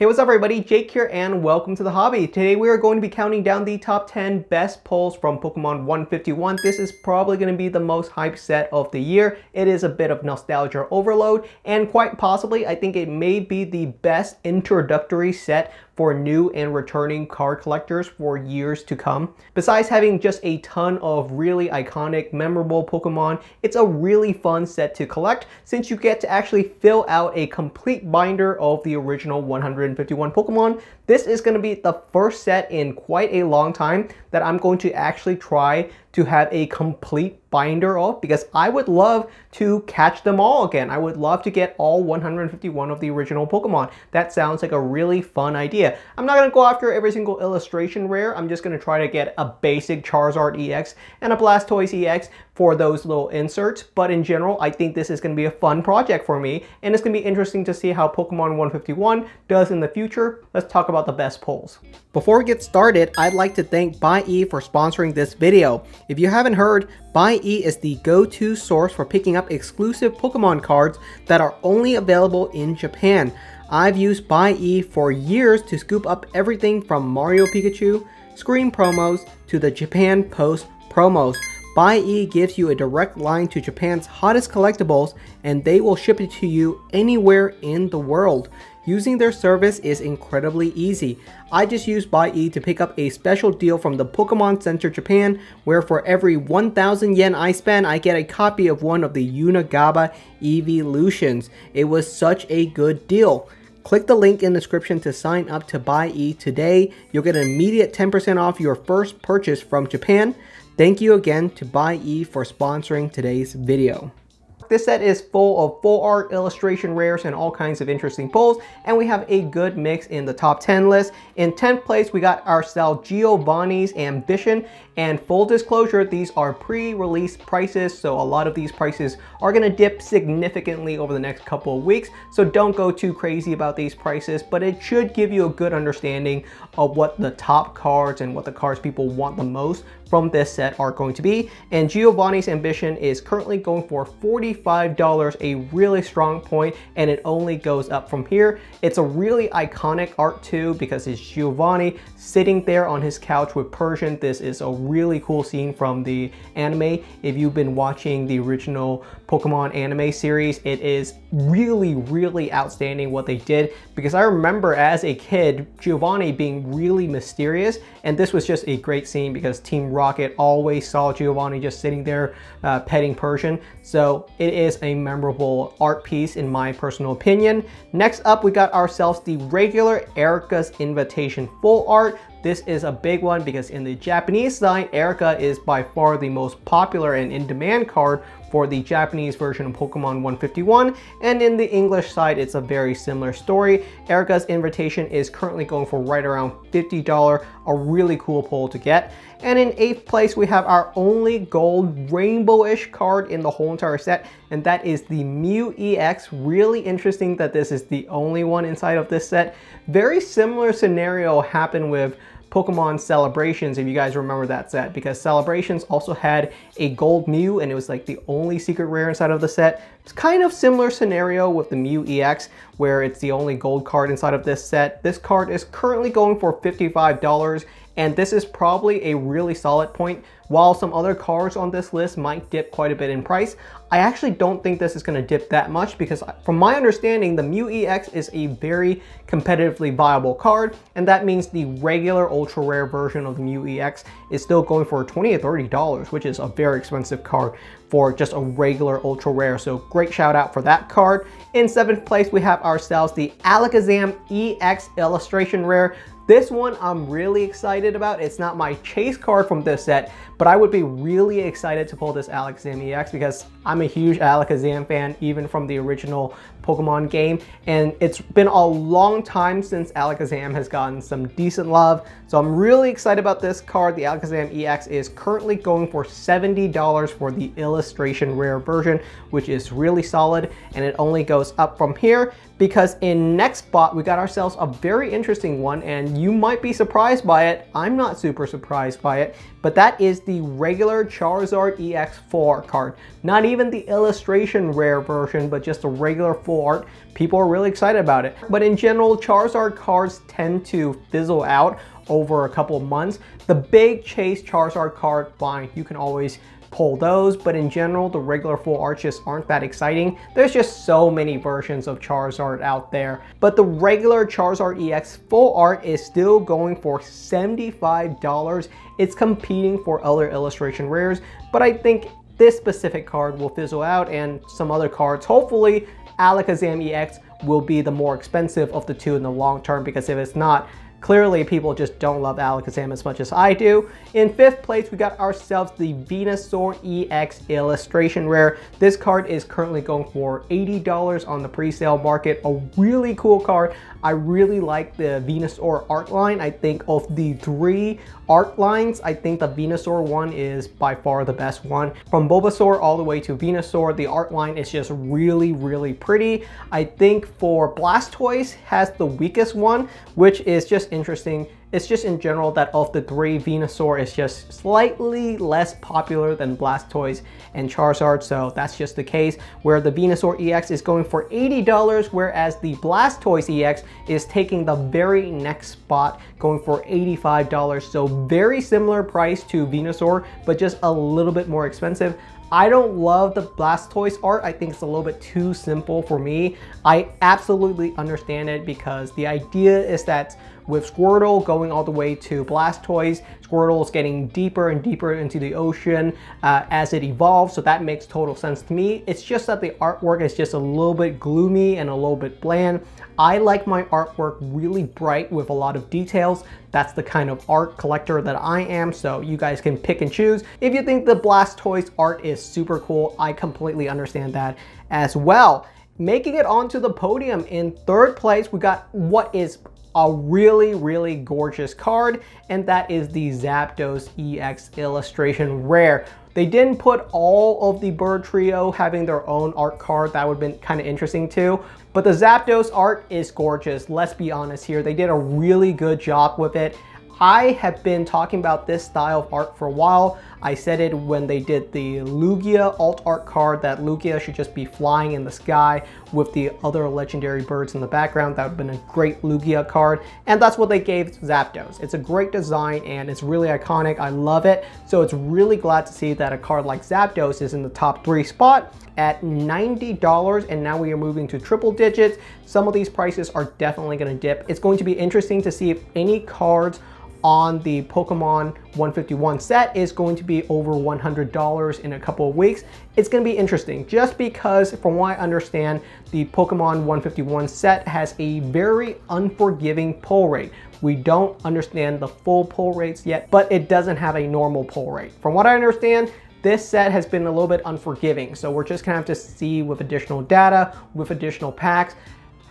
Hey, what's up everybody? Jake here and welcome to the hobby. Today we are going to be counting down the top 10 best pulls from Pokemon 151. This is probably going to be the most hyped set of the year. It is a bit of nostalgia overload and quite possibly I think it may be the best introductory set for new and returning card collectors for years to come. Besides having just a ton of really iconic, memorable Pokemon, it's a really fun set to collect since you get to actually fill out a complete binder of the original 151 Pokemon. This is going to be the first set in quite a long time that I'm going to actually try to have a complete binder of, because I would love to catch them all again. I would love to get all 151 of the original Pokemon. That sounds like a really fun idea. I'm not going to go after every single illustration rare. I'm just going to try to get a basic Charizard EX and a Blastoise EX for those little inserts. But in general, I think this is going to be a fun project for me, and it's going to be interesting to see how Pokemon 151 does in the future. Let's talk about the best pulls. Before we get started, I'd like to thank Buy-E for sponsoring this video. If you haven't heard, Buy-E is the go-to source for picking up exclusive Pokemon cards that are only available in Japan. I've used Buy-E for years to scoop up everything from Mario Pikachu, Scream promos, to the Japan Post promos. Buy-E gives you a direct line to Japan's hottest collectibles, and they will ship it to you anywhere in the world. Using their service is incredibly easy. I just use Buy-E to pick up a special deal from the Pokemon Center Japan, where for every 1,000 yen I spend, I get a copy of one of the Unigaba Evolutions. It was such a good deal. Click the link in the description to sign up to Buy-E today. You'll get an immediate 10% off your first purchase from Japan. Thank you again to Buy-E for sponsoring today's video. This set is full of full art, illustration rares, and all kinds of interesting pulls, and we have a good mix in the top 10 list. In 10th place, we got ourselves Giovanni's Ambition, and full disclosure, these are pre-release prices, so a lot of these prices are going to dip significantly over the next couple of weeks, so don't go too crazy about these prices, but it should give you a good understanding of what the top cards and what the cards people want the most from this set are going to be. And Giovanni's Ambition is currently going for $45, a really strong point, and it only goes up from here. It's a really iconic art too, because it's Giovanni sitting there on his couch with Persian. This is a really cool scene from the anime. If you've been watching the original Pokemon anime series, it is really outstanding what they did, because I remember as a kid Giovanni being really mysterious, and this was just a great scene because Team Rocket always saw Giovanni just sitting there petting Persian. So it is a memorable art piece in my personal opinion. Next up, we got ourselves the regular Erika's Invitation full art. This is a big one because in the Japanese side, Erika is by far the most popular and in-demand card for the Japanese version of Pokemon 151, and in the English side, it's a very similar story. Erika's Invitation is currently going for right around $50, a really cool pull to get. And in 8th place, we have our only gold rainbow-ish card in the whole entire set, and that is the Mew EX. Really interesting that this is the only one inside of this set. Very similar scenario happened with Pokemon Celebrations, if you guys remember that set, because Celebrations also had a gold Mew and it was like the only secret rare inside of the set. It's kind of similar scenario with the Mew EX, where it's the only gold card inside of this set. This card is currently going for $55, and this is probably a really solid point. While some other cards on this list might dip quite a bit in price, I actually don't think this is going to dip that much, because from my understanding, the Mew EX is a very competitively viable card, and that means the regular ultra rare version of the Mew EX is still going for $20 or $30, which is a very expensive card for just a regular ultra rare. So great shout out for that card. In 7th place, we have ourselves the Alakazam EX illustration rare. This one I'm really excited about. It's not my chase card from this set, but I would be really excited to pull this Alakazam EX because I'm a huge Alakazam fan, even from the original Pokemon game, and it's been a long time since Alakazam has gotten some decent love, so I'm really excited about this card. The Alakazam EX is currently going for $70 for the illustration rare version, which is really solid, and it only goes up from here because in next spot, we got ourselves a very interesting one, and you might be surprised by it. I'm not super surprised by it, but that is the regular Charizard EX Full Art card. Not even the illustration rare version, but just a regular full art. People are really excited about it. But in general, Charizard cards tend to fizzle out over a couple of months. The big Chase Charizard card, fine, you can always pull those, but in general, the regular full arts just aren't that exciting. There's just so many versions of Charizard out there. But the regular Charizard EX full art is still going for $75. It's competing for other illustration rares, but I think this specific card will fizzle out, and some other cards, hopefully Alakazam EX will be the more expensive of the two in the long term, because if it's not, clearly people just don't love Alakazam as much as I do. In 5th place, we got ourselves the Venusaur EX illustration rare. This card is currently going for $80 on the pre-sale market. A really cool card. I really like the Venusaur art line. I think of the 3 art lines, I think the Venusaur one is by far the best one. From Bulbasaur all the way to Venusaur, the art line is just really, really pretty. I think for Blastoise has the weakest one, which is just interesting. It's just in general that of the 3, Venusaur is just slightly less popular than Blastoise and Charizard, so that's just the case, where the Venusaur EX is going for $80, whereas the Blastoise EX is taking the very next spot, going for $85, so very similar price to Venusaur, but just a little bit more expensive. I don't love the Blastoise art. I think it's a little bit too simple for me. I absolutely understand it, because the idea is that with Squirtle going all the way to Blastoise, Squirtle is getting deeper and deeper into the ocean as it evolves, so that makes total sense to me. It's just that the artwork is just a little bit gloomy and a little bit bland. I like my artwork really bright with a lot of details. That's the kind of art collector that I am, so you guys can pick and choose. If you think the Blastoise art is super cool, I completely understand that as well. Making it onto the podium in 3rd place, we got what is a really, really gorgeous card, and that is the Zapdos EX illustration rare. They didn't put all of the bird trio having their own art card. That would have been kind of interesting too. But the Zapdos art is gorgeous. Let's be honest here. They did a really good job with it. I have been talking about this style of art for a while. I said it when they did the Lugia alt art card, that Lugia should just be flying in the sky with the other legendary birds in the background. That would have been a great Lugia card, and that's what they gave Zapdos. It's a great design and it's really iconic. I love it. So it's really glad to see that a card like Zapdos is in the top 3 spot at $90, and now we are moving to triple digits. Some of these prices are definitely going to dip. It's going to be interesting to see if any cards on the Pokemon 151 set is going to be over $100 in a couple of weeks. It's going to be interesting, just because from what I understand, the Pokemon 151 set has a very unforgiving pull rate. We don't understand the full pull rates yet, but it doesn't have a normal pull rate. From what I understand, this set has been a little bit unforgiving, so we're just gonna have to see with additional data, with additional packs,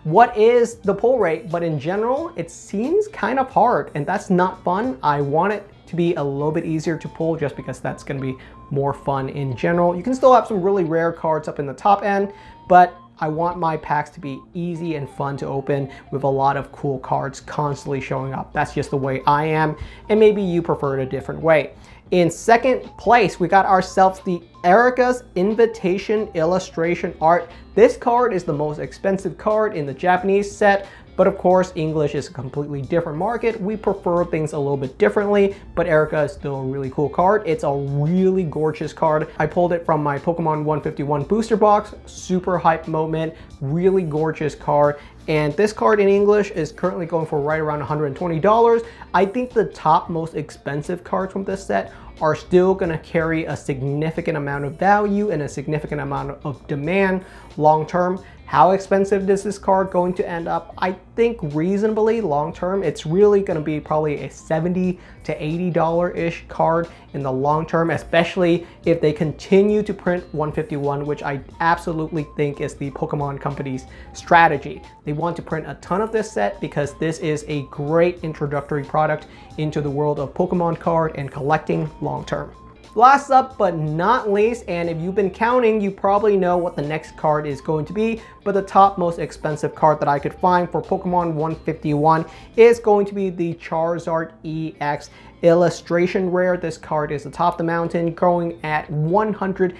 what is the pull rate. But in general, it seems kind of hard, and that's not fun. I want it to be a little bit easier to pull, just because that's gonna be more fun in general. You can still have some really rare cards up in the top end, but I want my packs to be easy and fun to open with a lot of cool cards constantly showing up. That's just the way I am, and maybe you prefer it a different way. In 2nd place, we got ourselves the Erika's Invitation illustration art. This card is the most expensive card in the Japanese set, but of course, English is a completely different market. We prefer things a little bit differently, but Erika is still a really cool card. It's a really gorgeous card. I pulled it from my Pokemon 151 booster box. Super hype moment, really gorgeous card. And this card in English is currently going for right around $120. I think the top most expensive cards from this set are still going to carry a significant amount of value and a significant amount of demand long term. How expensive is this card going to end up? I think reasonably long term, it's really going to be probably a $70 to $80-ish card in the long term, especially if they continue to print 151, which I absolutely think is the Pokemon Company's strategy. They want to print a ton of this set because this is a great introductory product into the world of Pokemon card and collecting long term. Last up but not least, and if you've been counting, you probably know what the next card is going to be, but the top most expensive card that I could find for Pokemon 151 is going to be the Charizard EX Illustration Rare. This card is atop the mountain, going at $150,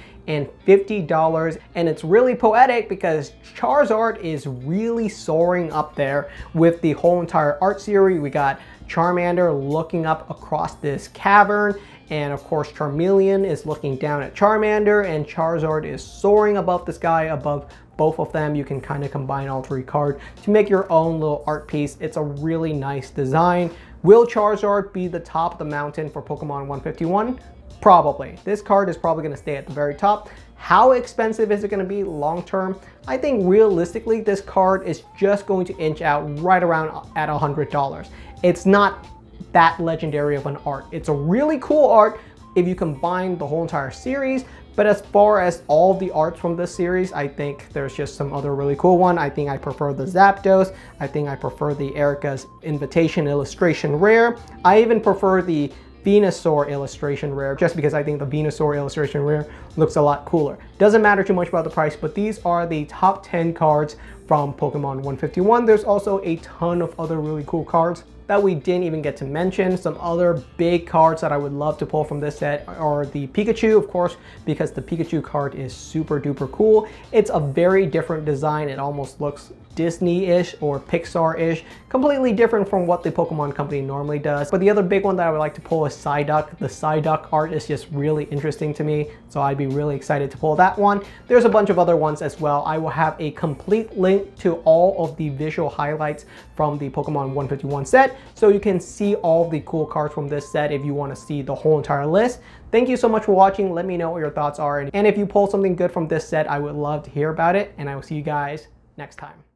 and it's really poetic because Charizard is really soaring up there with the whole entire art series. We got Charmander looking up across this cavern, and of course Charmeleon is looking down at Charmander, and Charizard is soaring above the sky above both of them. You can kind of combine all three cards to make your own little art piece. It's a really nice design. Will Charizard be the top of the mountain for Pokemon 151? Probably. This card is probably going to stay at the very top. How expensive is it going to be long term? I think realistically this card is just going to inch out right around at $100. It's not that legendary of an art. It's a really cool art if you combine the whole entire series, but as far as all the arts from this series, I think there's just some other really cool one. I think I prefer the Zapdos. I think I prefer the Erica's Invitation Illustration Rare. I even prefer the Venusaur Illustration Rare, just because I think the Venusaur Illustration Rare looks a lot cooler. Doesn't matter too much about the price, but these are the top 10 cards from Pokemon 151. There's also a ton of other really cool cards that we didn't even get to mention. Some other big cards that I would love to pull from this set are the Pikachu, of course, because the Pikachu card is super duper cool. It's a very different design. It almost looks Disney-ish or Pixar-ish, completely different from what the Pokemon Company normally does. But the other big one that I would like to pull is Psyduck. The Psyduck art is just really interesting to me, so I'd be really excited to pull that one. There's a bunch of other ones as well. I will have a complete link to all of the visual highlights from the Pokemon 151 set, so you can see all the cool cards from this set if you want to see the whole entire list. Thank you so much for watching. Let me know what your thoughts are, and if you pull something good from this set, I would love to hear about it, and I will see you guys next time.